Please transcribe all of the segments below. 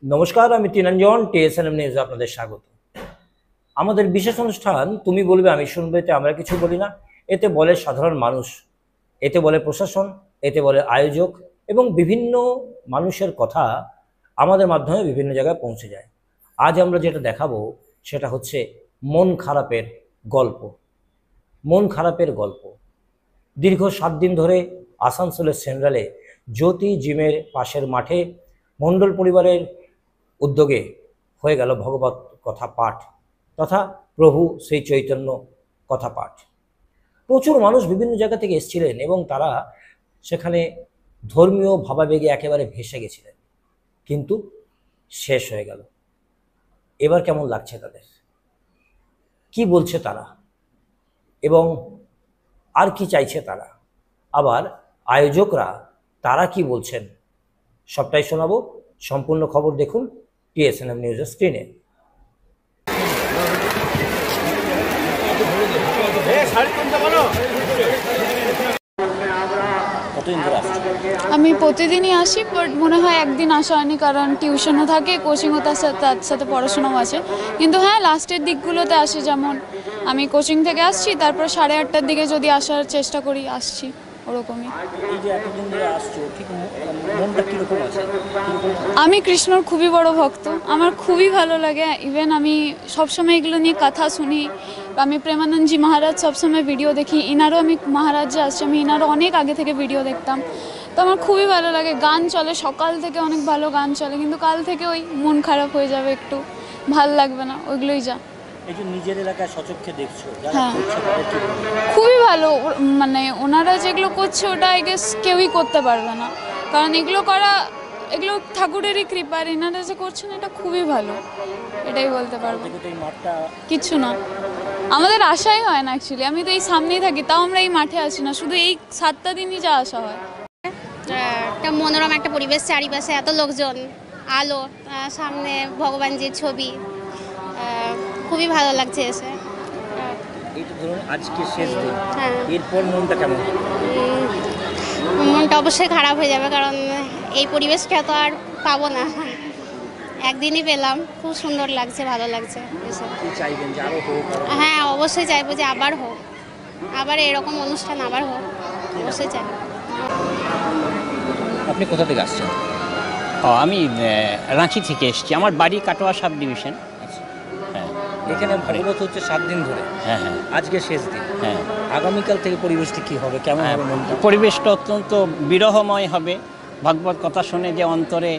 নমস্কার, আমি তিনাঞ্জন TSNM news আপনাদের স্বাগত। আমাদের বিশেষ অনুষ্ঠান তুমি বলবে আমি শুনবো, এতে আমরা কিছু বলি না। এতে বলে সাধারণ মানুষ, এতে বলে প্রশাসন, এতে বলে আয়োজক এবং বিভিন্ন মানুষের কথা আমাদের মাধ্যমে বিভিন্ন জায়গায় পৌঁছে যায়। আজ আমরা যেটা দেখাবো সেটা হচ্ছে মন খারাপের গল্প। মন খারাপের গল্প। দীর্ঘ 7 দিন ধরে আসানসোলের সেন্ট্রালে জ্যোতি জিমের পাশের মাঠে মণ্ডল পরিবারের উদ্যোগে হয়ে গেল ভগবত কথা পাঠ তথা প্রভু শ্রী চৈতন্য কথা পাঠ। প্রচুর মানুষ বিভিন্ন জায়গা থেকে এসেছিলেন এবং তারা সেখানে ধর্মীয় ভাবাবেগে একেবারে ভেসে গেছিলেন, কিন্তু শেষ হয়ে গেল। এবার কেমন লাগছে তাদের, কি বলছে তারা এবং আর কি চাইছে তারা, আবার আয়োজকরা তারা কি বলছেন, সবটাই শোনাবো। সম্পূর্ণ খবর দেখুন টিএসএনএম নিউজের স্ক্রিনে। আমি প্রতিদিনই আসি, বাট মনে হয় একদিন আসা হয়নি, কারণ টিউশনও থাকে, কোচিংও তার সাথে পড়াশোনাও আছে। কিন্তু হ্যাঁ, লাস্টের দিকগুলোতে আসি, যেমন আমি কোচিং থেকে আসছি, তারপর 8:30টার দিকে যদি আসার চেষ্টা করি, আসছি ওরকমই। আমি কৃষ্ণর খুবই বড় ভক্ত, আমার খুবই ভালো লাগে। ইভেন আমি সবসময় এগুলো নিয়ে কথা শুনি। আমি প্রেমানন্দজি মহারাজ সবসময় ভিডিও দেখি, ইনারও আমি মহারাজ যে আসছে, আমি ইনারও অনেক আগে থেকে ভিডিও দেখতাম। তো আমার খুবই ভালো লাগে। গান চলে সকাল থেকে, অনেক ভালো গান চলে, কিন্তু কাল থেকে ওই মন খারাপ হয়ে যাবে, একটু ভাল লাগবে না, ওইগুলোই যা। এই যে নিজের এলাকায় সচক্ষে দেখছো, হ্যাঁ খুবই ভালো। মানে ওনারা যেগুলো করছে ওটা আই গেস কেউই করতে পারবে না, কারণ এগুলো ঠাকুরেরই কৃপা। আর এনারা যে করছেন এটা খুবই ভালো, এটাই বলতে পারবো। কিছু না, আমাদের আশাই হয় না অ্যাকচুয়ালি। আমি তো এই সামনেই থাকি, তাও আমরা এই মাঠে আসি না, শুধু এই 7টা দিনই যা আসা হয়। একটা মনোরম একটা পরিবেশ, চারিপাশে এত লোকজন, আলো, সামনে ভগবানজির ছবি, খুবই ভালো লাগছে এসে। এইটা ধরুন আজকে শেষ দিন, হ্যাঁ, এরপর মনটা কেমন? মনটা অবশ্যই খারাপ হয়ে যাবে, কারণ এই পরিবেশটা তো আর পাবো না। একদিনই পেলাম, খুব সুন্দর লাগছে, ভালো লাগছে এসে। চাইবেন যে আরো হোক? হ্যাঁ, অবশ্যই চাইবো যে আবার হোক, আবার এরকম অনুষ্ঠান আবার হোক, অবশ্যই চাই। আপনি কোথা থেকে আসছেন? আমি রাঁচি থেকে এসেছি, আমার বাড়ি কাটোয়া সাব ডিভিশন। হ্যাঁ, এখানে ভাগবত হচ্ছে 7 দিন ধরে। হ্যাঁ হ্যাঁ, আজকে শেষ দিন। হ্যাঁ, আগামীকাল থেকে পরিবেশটি কি হবে, কেমন হবে মনটা? পরিবেশটা অত্যন্ত বিরহময় হবে। ভাগবত কথা শুনে যে অন্তরে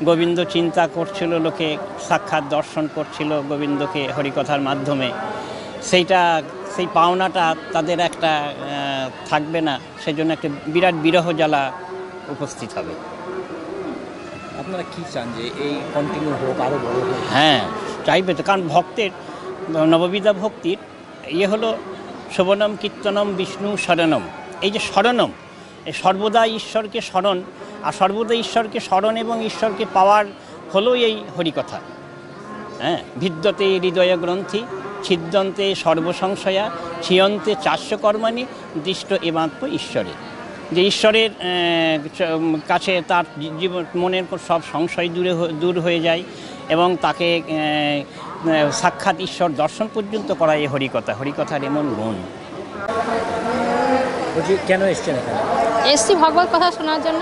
গোবিন্দ চিন্তা করছিল, লোকে সাক্ষাৎ দর্শন করছিল গোবিন্দকে হরিকথার মাধ্যমে, সেই পাওনাটা তাদের একটা থাকবে না, সেজন্য একটা বিরাট বিরহ জ্বালা উপস্থিত হবে। আপনারা কি চান যে এই কন্টিনিউ হোক, আরো বড় হোক? হ্যাঁ, চাইবে তো, কারণ ভক্তের নববিধা ভক্তির হলো শোভনম কীর্তনম বিষ্ণু শরণম। এই যে শরণম, এই সর্বদা ঈশ্বরকে স্মরণ, আর সর্বদা ঈশ্বরকে স্মরণ এবং ঈশ্বরকে পাওয়ার হলো এই হরিকথা। হ্যাঁ, ভিদ্যতে হৃদয় গ্রন্থি, ছিদ্যন্তে সর্বসংশয়া, ক্ষীয়ন্তে চাষ্যকর্মাণি, দৃষ্ট এমাত্ম ঈশ্বরে। যে ঈশ্বরের কাছে তার জীবন মনের সব সংশয় দূর হয়ে যায় এবং তাকে সাক্ষাৎ ঈশ্বর দর্শন পর্যন্ত করা এই হরিকথা। হরিকথার এমন গুণ। বলছি কেন এসছেন এখানে? এসছি ভগবত কথা শোনার জন্য।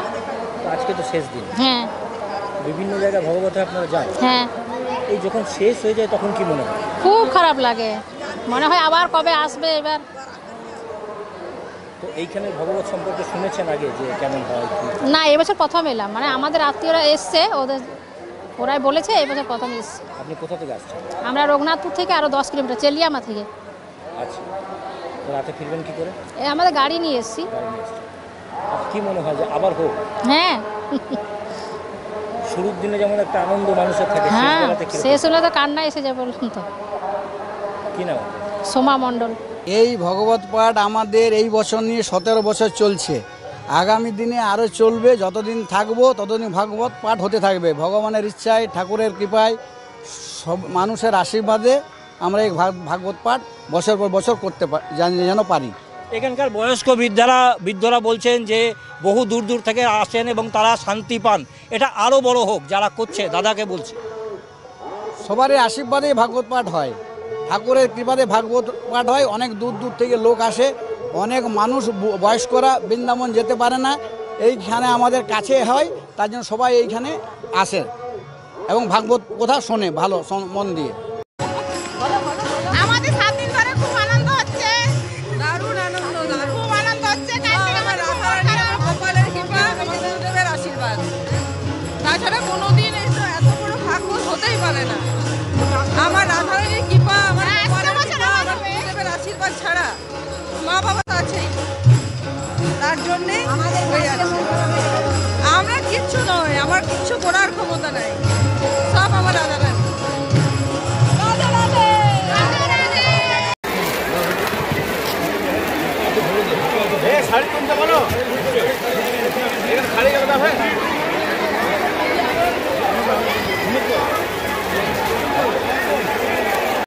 আজকে তো শেষ দিন। হ্যাঁ, বিভিন্ন জায়গায় ভগবতে আপনারা যান। হ্যাঁ, এই যখন শেষ হয়ে যায় তখন কি মনে হয়? খুব খারাপ লাগে, মনে হয় আবার কবে আসবে এবার। তো এইখানে ভগবত সম্পর্কে শুনেছেন আগে যে কেমন হয়? না, এবছর প্রথম এলাম, মানে আমাদের আত্মীয়রা এসছে, ওরাই বলেছে এবছর প্রথম এসছে। আপনি কোথা থেকে আসছেন? আমরা রঘুনাথপুর থেকে আরও 10 কিলোমিটার, চেলিয়ামা থেকে। আচ্ছা, তো রাতে ফিরবেন কি করে? আমাদের গাড়ি নিয়ে এসছি। কি মনে হয় যে আবার হোক? হ্যাঁ, শুরুর দিনে যেমন একটা আনন্দ মানুষের থাকে, হ্যাঁ, শেষ হলে তো কান্না এসে যাবে। বলুন তো, কি নাম? সোমা মণ্ডল। এই ভগবত পাঠ আমাদের এই বছর নিয়ে 17 বছর চলছে। আগামী দিনে আরও চলবে, যতদিন থাকবো ততদিন ভাগবত পাঠ হতে থাকবে। ভগবানের ইচ্ছায়, ঠাকুরের কৃপায়, সব মানুষের আশীর্বাদে আমরা এই ভাগবত পাঠ বছর পর বছর করতে যেন পারি। এখানকার বয়স্ক বৃদ্ধরা বলছেন যে বহু দূর দূর থেকে আসেন এবং তারা শান্তি পান, এটা আরও বড় হোক যারা করছে। দাদাকে বলছে সবারই আশীর্বাদেই ভাগবত পাঠ হয়, ঠাকুরের কৃপাতে ভাগবত পাঠ হয়। অনেক দূর দূর থেকে লোক আসে, অনেক মানুষ বয়স্করা বৃন্দাবন যেতে পারে না, এইখানে আমাদের কাছে হয়, তার জন্য সবাই এইখানে আসে এবং ভাগবত কথা শোনে ভালো মন দিয়ে। আমাদের 7 দিন ধরে খুব আনন্দ হচ্ছে, দারুণ আনন্দ, খুব আনন্দ হচ্ছে। আমার রাধারানী, আমার গোপালের কৃপা, আমার গুরুদেবের আশীর্বাদ, তাছাড়া কোনোদিন এত বড় ভাগবত হতেই পারে না। আমার রাধারানীর কৃপা, আমার গোপালের কৃপা, আমার গুরুদেবের আশীর্বাদ ছাড়া মা বাবা তো আছেই, তার জন্যে হয়ে যাচ্ছে। আমরা কিচ্ছু নয়, আমার কিচ্ছু করার ক্ষমতা নাই।